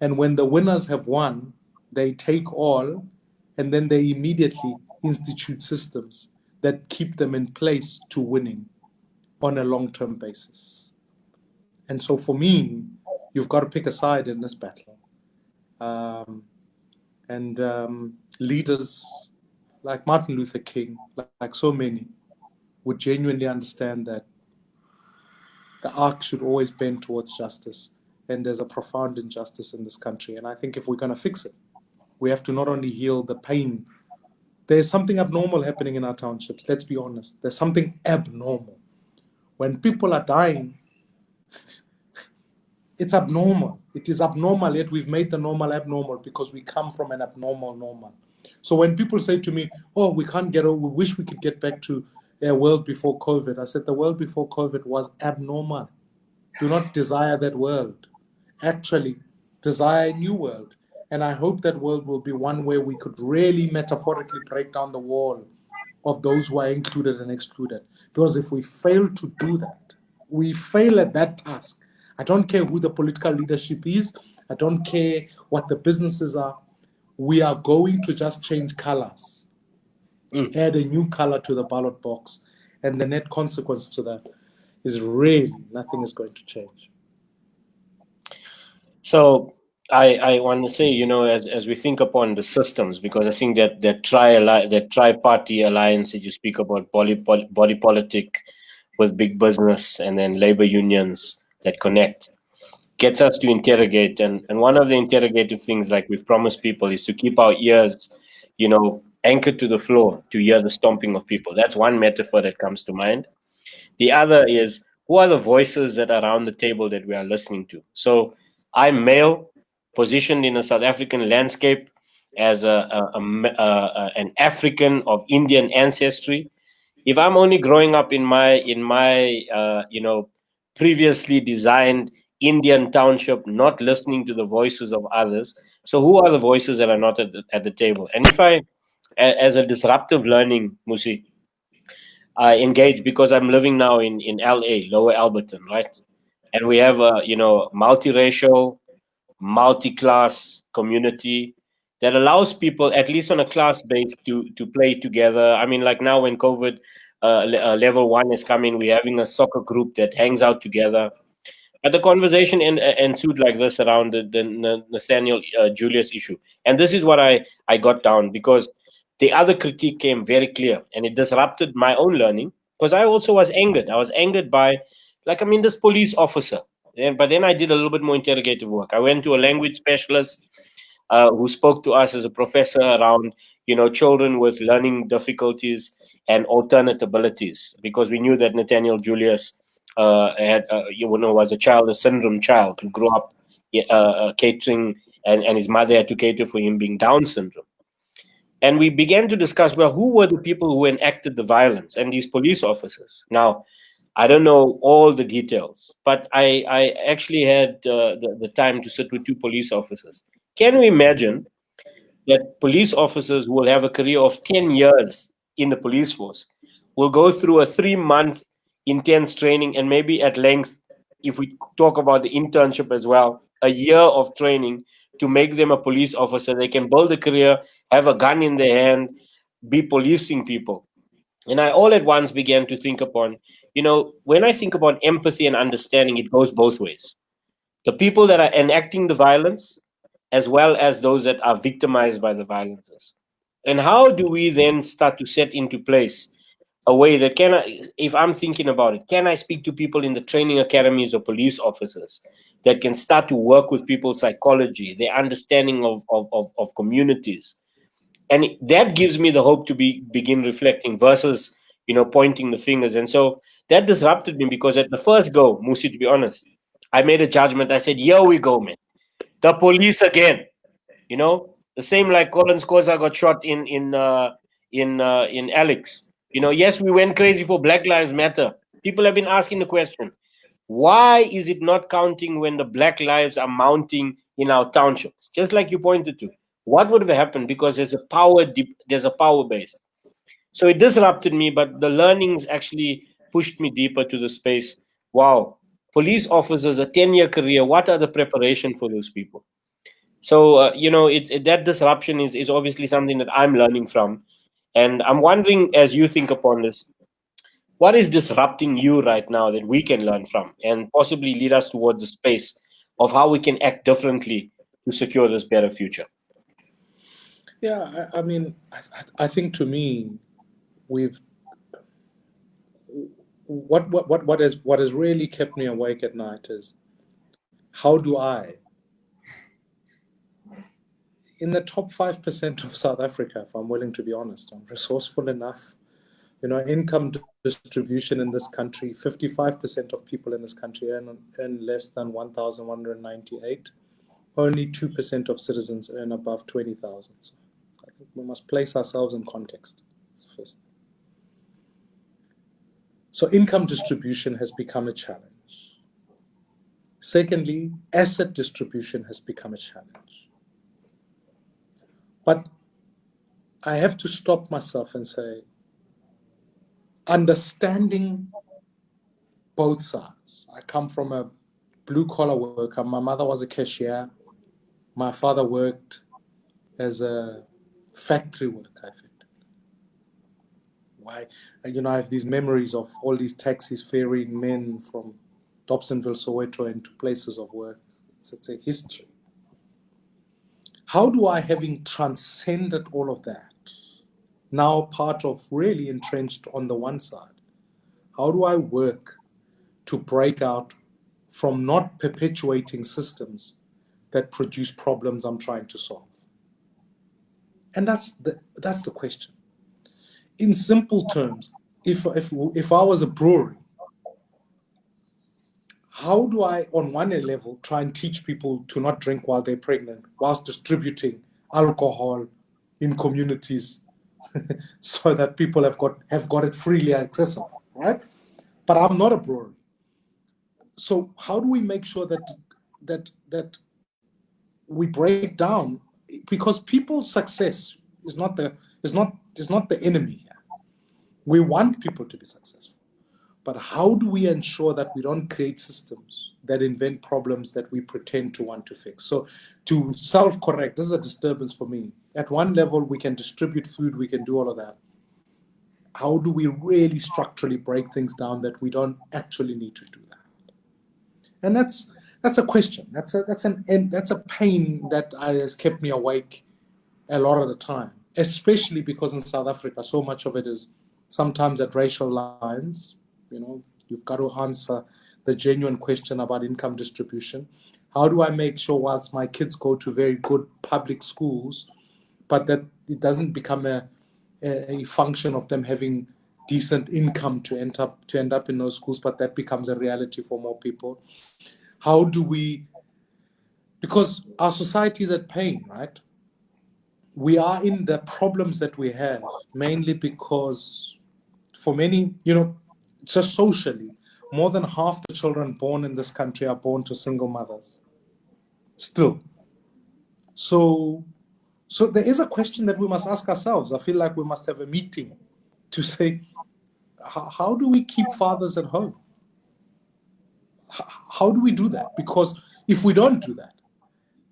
And when the winners have won, they take all, and then they immediately institute systems that keep them in place to winning on a long-term basis. And so for me, you've got to pick a side in this battle. Leaders like Martin Luther King, like so many, would genuinely understand that the arc should always bend towards justice. And there's a profound injustice in this country. And I think if we're going to fix it, we have to not only heal the pain. There's something abnormal happening in our townships. Let's be honest. There's something abnormal. When people are dying, it's abnormal. It is abnormal, yet we've made the normal abnormal because we come from an abnormal normal. So when people say to me, oh, we can't get over, we wish we could get back to a world before COVID, I said the world before COVID was abnormal. Do not desire that world. Actually, desire a new world. And I hope that world will be one where we could really metaphorically break down the wall of those who are included and excluded. Because if we fail to do that, we fail at that task. I don't care who the political leadership is. I don't care what the businesses are. We are going to just change colors, add a new color to the ballot box. And the net consequence to that is really nothing is going to change. So I want to say, as we think upon the systems, because I think that tri-party alliance that you speak about, body politic with big business and then labor unions that connect, gets us to interrogate. And one of the interrogative things, like we've promised people, is to keep our ears, anchored to the floor to hear the stomping of people. That's one metaphor that comes to mind. The other is, who are the voices that are around the table that we are listening to? So I'm male, positioned in a South African landscape as an African of Indian ancestry. If I'm only growing up in my previously designed Indian township, not listening to the voices of others, so who are the voices that are not at the table? And if I, as a disruptive learning, Mmusi, I engage because I'm living now in LA, Lower Alberton, right? And we have a multiracial, multi-class community that allows people, at least on a class base, to play together. I mean, like now when COVID level 1 is coming, we're having a soccer group that hangs out together. But the conversation ensued like this around the Nathaniel Julius issue. And this is what I got down, because the other critique came very clear, and it disrupted my own learning, because I also was angered. I was angered by, this police officer. But then I did a little bit more interrogative work. I went to a language specialist who spoke to us as a professor around, children with learning difficulties and alternate abilities, because we knew that Nathaniel Julius was a syndrome child who grew up catering, and his mother had to cater for him being Down syndrome. And we began to discuss, well, who were the people who enacted the violence? And these police officers. Now, I don't know all the details, but I actually had the time to sit with 2 police officers. Can we imagine that police officers who will have a career of 10 years in the police force will go through a 3-month intense training, and maybe at length, if we talk about the internship as well, a year of training to make them a police officer? They can build a career, have a gun in their hand, be policing people. And I all at once began to think upon, when I think about empathy and understanding, it goes both ways. The people that are enacting the violence, as well as those that are victimized by the violences. And how do we then start to set into place a way that if I'm thinking about it, can I speak to people in the training academies of police officers that can start to work with people's psychology, their understanding of communities? And that gives me the hope to begin reflecting versus, pointing the fingers. And so that disrupted me, because at the first go, Mmusi, to be honest, I made a judgment. I said, here we go, man. The police again. The same like Collins Koza got shot in Alex. Yes, we went crazy for Black Lives Matter. People have been asking the question, why is it not counting when the Black lives are mounting in our townships? Just like you pointed to. What would have happened? Because there's a power base. So it disrupted me, but the learnings actually pushed me deeper to the space. Wow, police officers, a 10-year career, what are the preparation for those people? So, that disruption is obviously something that I'm learning from. And I'm wondering, as you think upon this, what is disrupting you right now that we can learn from and possibly lead us towards a space of how we can act differently to secure this better future? Yeah, I think to me, what has really kept me awake at night is, how do I, in the top 5% of South Africa, if I'm willing to be honest, I'm resourceful enough. Income distribution in this country, 55% of people in this country earn less than 1,198. Only 2% of citizens earn above 20,000. We must place ourselves in context. That's the first thing. So income distribution has become a challenge. Secondly, asset distribution has become a challenge. But I have to stop myself and say, understanding both sides. I come from a blue-collar worker. My mother was a cashier. My father worked as a factory worker, I think. Why? I have these memories of all these taxis ferrying men from Dobsonville, Soweto, into places of work. It's a history. How do I, having transcended all of that, now part of really entrenched on the one side, how do I work to break out from not perpetuating systems that produce problems I'm trying to solve? And that's the question. In simple terms, if I was a brewery, how do I, on one level, try and teach people to not drink while they're pregnant, whilst distributing alcohol in communities so that people have got it freely accessible, right? But I'm not a brewery. So how do we make sure that we break down, because people's success is not the enemy here. We want people to be successful. But how do we ensure that we don't create systems that invent problems that we pretend to want to fix? So to self-correct, this is a disturbance for me. At one level, we can distribute food, we can do all of that. How do we really structurally break things down that we don't actually need to do that? And that's a question. That's a pain that has kept me awake a lot of the time, especially because in South Africa, so much of it is sometimes at racial lines. You've got to answer the genuine question about income distribution. How do I make sure, whilst my kids go to very good public schools, but that it doesn't become a function of them having decent income to end up in those schools, but that becomes a reality for more people? How do we, because our society is at pain, right? We are in the problems that we have mainly because for many, just socially, more than half the children born in this country are born to single mothers. Still. So there is a question that we must ask ourselves. I feel like we must have a meeting to say, how do we keep fathers at home? How do we do that? Because if we don't do that,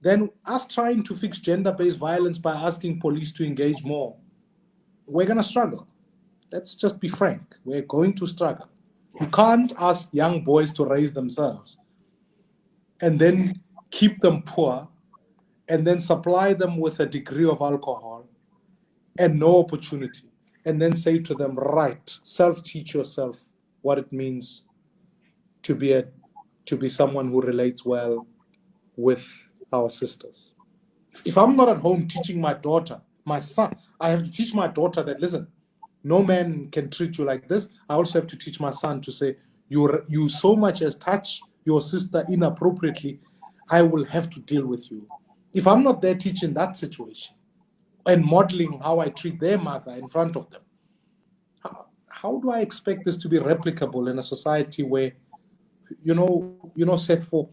then us trying to fix gender-based violence by asking police to engage more, we're going to struggle. Let's just be frank. We're going to struggle. You can't ask young boys to raise themselves and then keep them poor and then supply them with a degree of alcohol and no opportunity, and then say to them, right, self-teach yourself what it means to be someone who relates well with our sisters. If I'm not at home teaching my daughter, my son, I have to teach my daughter that, listen, no man can treat you like this. I also have to teach my son to say, you so much as touch your sister inappropriately, I will have to deal with you. If I'm not there teaching that situation and modeling how I treat their mother in front of them, how do I expect this to be replicable in a society where, say for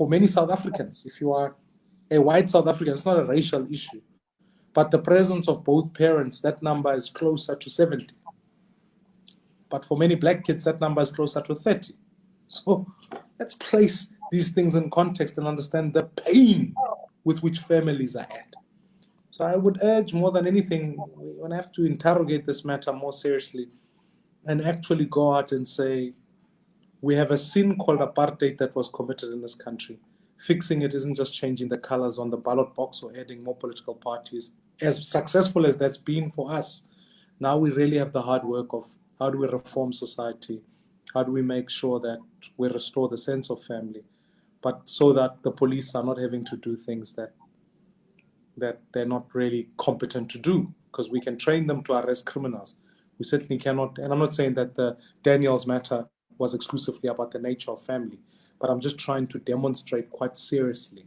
many South Africans, if you are a white South African, it's not a racial issue, but the presence of both parents, that number is closer to 70. But for many black kids, that number is closer to 30. So let's place these things in context and understand the pain with which families are at. So I would urge, more than anything, we're going to have to interrogate this matter more seriously and actually go out and say, we have a sin called apartheid that was committed in this country. Fixing it isn't just changing the colors on the ballot box or adding more political parties. As successful as that's been for us, now we really have the hard work of how do we reform society? How do we make sure that we restore the sense of family, but so that the police are not having to do things that they're not really competent to do, because we can train them to arrest criminals. We certainly cannot, and I'm not saying that the Daniels matter was exclusively about the nature of family, but I'm just trying to demonstrate quite seriously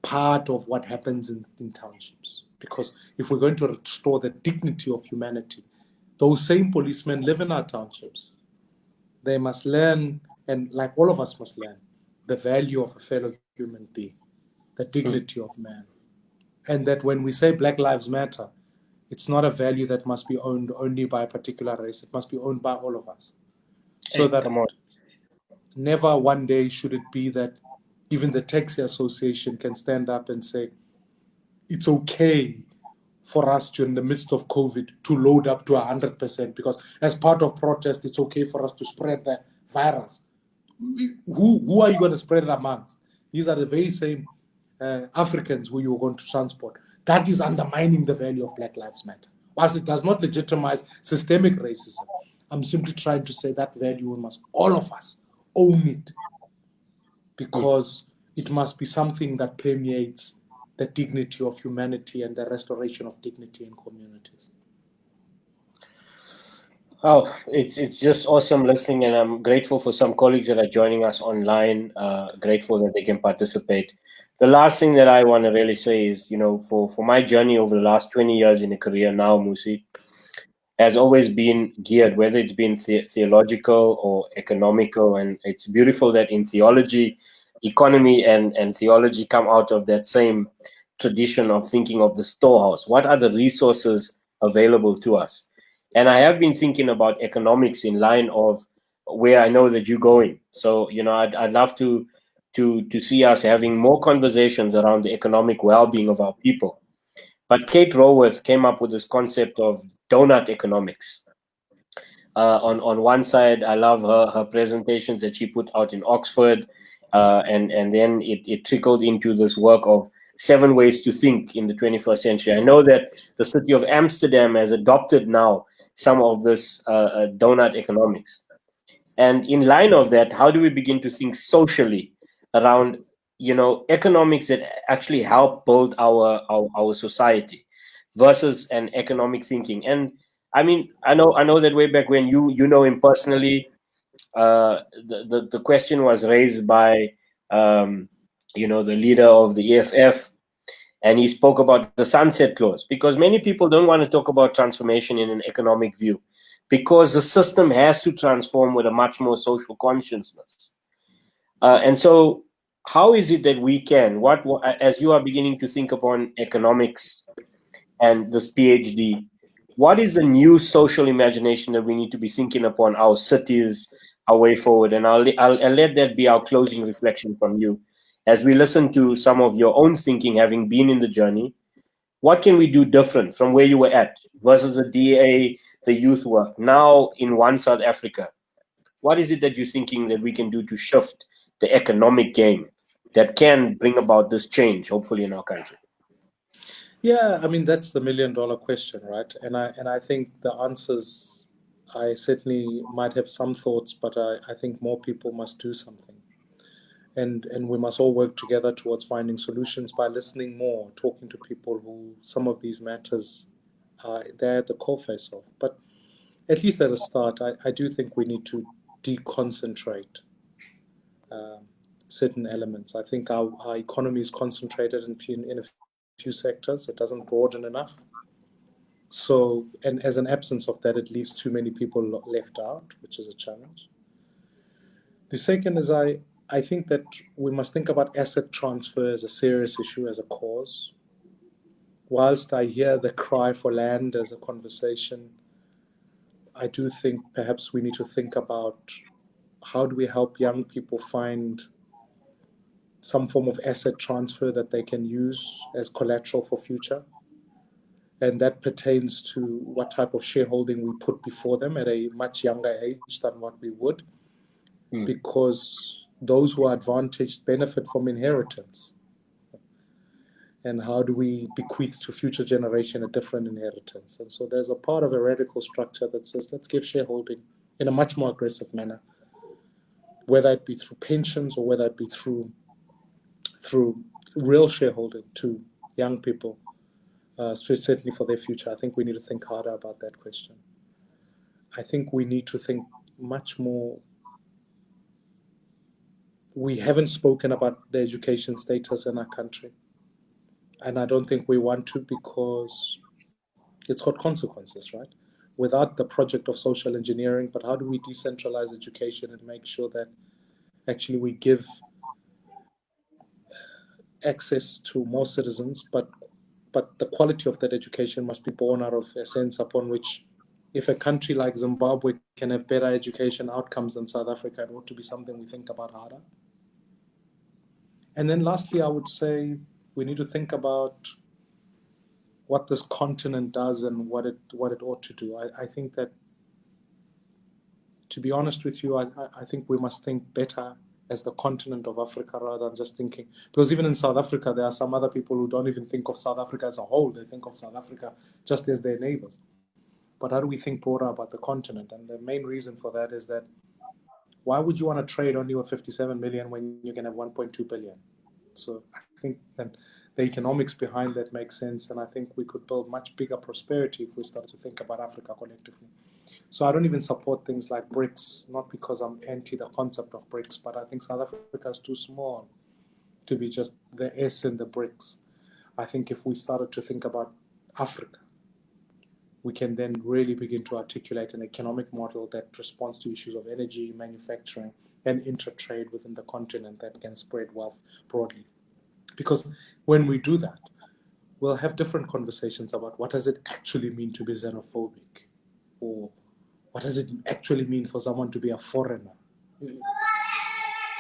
part of what happens in townships. Because if we're going to restore the dignity of humanity, those same policemen live in our townships. They must learn, and like all of us must learn, the value of a fellow human being, the dignity of man. And that when we say Black Lives Matter, it's not a value that must be owned only by a particular race. It must be owned by all of us. So that never one day should it be that even the Taxi Association can stand up and say, it's okay for us during the midst of COVID to load up to 100%, because as part of protest, it's okay for us to spread the virus. Who are you going to spread it amongst? These are the very same Africans who you're going to transport. That is undermining the value of Black Lives Matter. Whilst it does not legitimize systemic racism, I'm simply trying to say that value, we must, all of us, own it, because it must be something that permeates the dignity of humanity and the restoration of dignity in communities. Oh, it's just awesome listening, and I'm grateful for some colleagues that are joining us online. Grateful that they can participate. The last thing that I want to really say is, for my journey over the last 20 years in a career now, Mmusi, has always been geared, whether it's been theological or economical, and it's beautiful that in theology, economy and theology come out of that same tradition of thinking of the storehouse. What are the resources available to us? And I have been thinking about economics in line of where I know that you're going. So, I'd love to see us having more conversations around the economic well-being of our people. But Kate Raworth came up with this concept of donut economics. On one side, I love her presentations that she put out in Oxford, and then it trickled into this work of 7 ways to think in the 21st century. I know that the city of Amsterdam has adopted now some of this donut economics. And in line of that, how do we begin to think socially around, economics that actually help build our society versus an economic thinking? And I mean, I know that way back when you know him personally, the question was raised by the leader of the EFF, and he spoke about the sunset clause, because many people don't want to talk about transformation in an economic view, because the system has to transform with a much more social consciousness. And so how is it that we can, as you are beginning to think upon economics and this PhD, what is the new social imagination that we need to be thinking upon our cities, our way forward? And I'll let that be our closing reflection from you. As we listen to some of your own thinking, having been in the journey, what can we do different from where you were at versus the DA, the youth work, now in One South Africa? What is it that you're thinking that we can do to shift the economic game that can bring about this change, hopefully, in our country? Yeah, I mean, that's the $1 million question, right? And I think the answers, I certainly might have some thoughts, but I think more people must do something. And we must all work together towards finding solutions by listening more, talking to people who some of these matters they're at the coalface of. But at least at a start, I do think we need to deconcentrate certain elements. I think our economy is concentrated in a few sectors. It doesn't broaden enough. So, and as an absence of that, it leaves too many people left out, which is a challenge. The second is I think that we must think about asset transfer as a serious issue, as a cause. Whilst I hear the cry for land as a conversation, I do think perhaps we need to think about how do we help young people find some form of asset transfer that they can use as collateral for future. And that pertains to what type of shareholding we put before them at a much younger age than what we would, because those who are advantaged benefit from inheritance. And how do we bequeath to future generation a different inheritance? And so there's a part of a radical structure that says, let's give shareholding in a much more aggressive manner, whether it be through pensions or whether it be through real shareholding to young people, certainly for their future. I think we need to think harder about that question. I think we need to think much more. We haven't spoken about the education status in our country. And I don't think we want to, because it's got consequences, right? Without the project of social engineering, but how do we decentralize education and make sure that actually we give access to more citizens, but the quality of that education must be born out of a sense upon which, if a country like Zimbabwe can have better education outcomes than South Africa, it ought to be something we think about harder. And then lastly, I would say we need to think about what this continent does and what it ought to do. I think that, to be honest with you, I think we must think better as the continent of Africa rather than just thinking, because even in South Africa, there are some other people who don't even think of South Africa as a whole. They think of South Africa just as their neighbors. But how do we think broader about the continent? And the main reason for that is that, why would you want to trade only with 57 million when you can have 1.2 billion? So I think that the economics behind that makes sense. And I think we could build much bigger prosperity if we start to think about Africa collectively. So I don't even support things like BRICS, not because I'm anti the concept of BRICS, but I think South Africa is too small to be just the S in the BRICS. I think if we started to think about Africa, we can then really begin to articulate an economic model that responds to issues of energy, manufacturing, and intra-trade within the continent that can spread wealth broadly. Because when we do that, we'll have different conversations about what does it actually mean to be xenophobic, or what does it actually mean for someone to be a foreigner.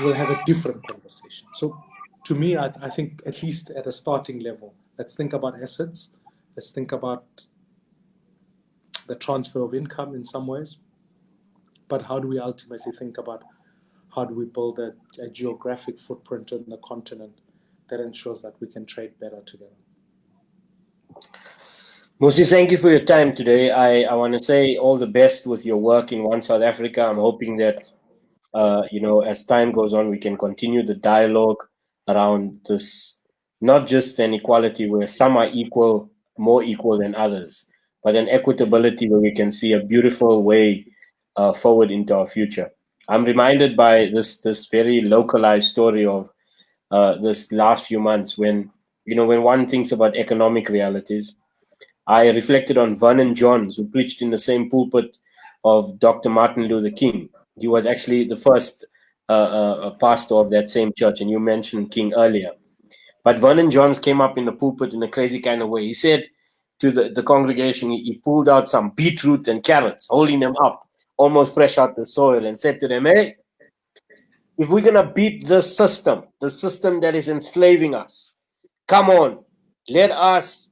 We'll have a different conversation. So to me, I think, at least at a starting level, let's think about assets, let's think about the transfer of income in some ways, but how do we ultimately think about how do we build a geographic footprint in the continent that ensures that we can trade better together. Mmusi, thank you for your time today. I want to say all the best with your work in One South Africa. I'm hoping that, as time goes on, we can continue the dialogue around this, not just an equality where some are equal, more equal than others, but an equitability where we can see a beautiful way forward into our future. I'm reminded by this very localized story of this last few months when one thinks about economic realities. I reflected on Vernon Johns, who preached in the same pulpit of Dr. Martin Luther King. He was actually the first pastor of that same church, and you mentioned King earlier. But Vernon Johns came up in the pulpit in a crazy kind of way. He said to the congregation, he pulled out some beetroot and carrots, holding them up, almost fresh out the soil, and said to them, hey, if we're going to beat the system that is enslaving us, come on, let us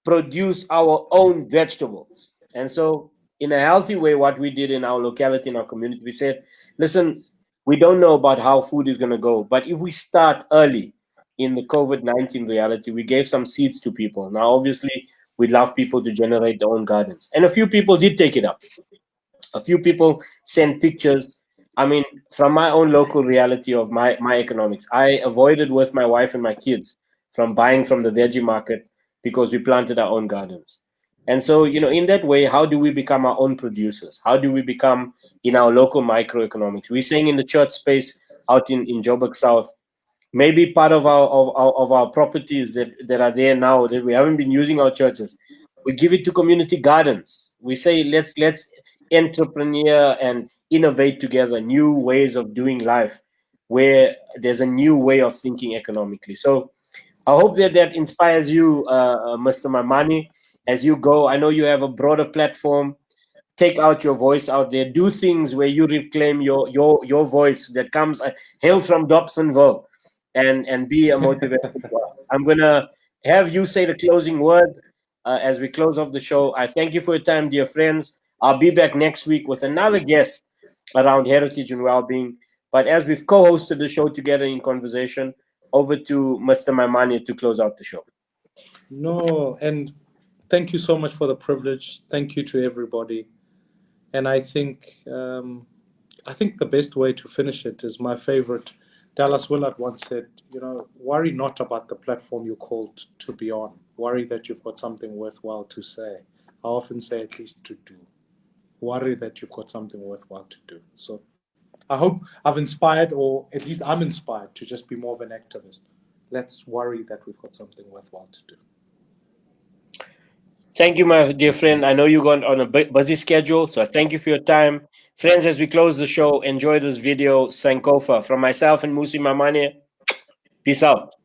produce our own vegetables. And so, in a healthy way, what we did in our locality, in our community, we said, listen, we don't know about how food is going to go, but if we start early in the COVID-19 reality, we gave some seeds to people. Now, obviously, we'd love people to generate their own gardens. And a few people did take it up. A few people sent pictures. I mean, from my own local reality of my economics, I avoided with my wife and my kids from buying from the veggie market because we planted our own gardens. And so, in that way, how do we become our own producers? How do we become in our local microeconomics? We're saying in the church space out in Joburg South, maybe part of our properties that are there now that we haven't been using our churches, we give it to community gardens. We say let's entrepreneur and innovate together new ways of doing life where there's a new way of thinking economically. So I hope that inspires you, Mr. Maimane, as you go. I know you have a broader platform. Take out your voice out there. Do things where you reclaim your voice that comes hails from Dobsonville, and be a motivator. I'm gonna have you say the closing word as we close off the show. I thank you for your time, dear friends. I'll be back next week with another guest around heritage and well-being. But as we've co-hosted the show together in conversation, over to Mr. Maimane to close out the show. No, and thank you so much for the privilege. Thank you to everybody. And I think the best way to finish it is my favorite. Dallas Willard once said, worry not about the platform you're called to be on. Worry that you've got something worthwhile to say. I often say at least to do. Worry that you've got something worthwhile to do. So I hope I've inspired, or at least I'm inspired, to just be more of an activist let's worry that we've got something worthwhile to do. Thank you, my dear friend. I know you're going on a busy schedule, so thank you for your time. Friends, as we close the show, enjoy this video, Sankofa. From myself and Mmusi Maimane, peace out.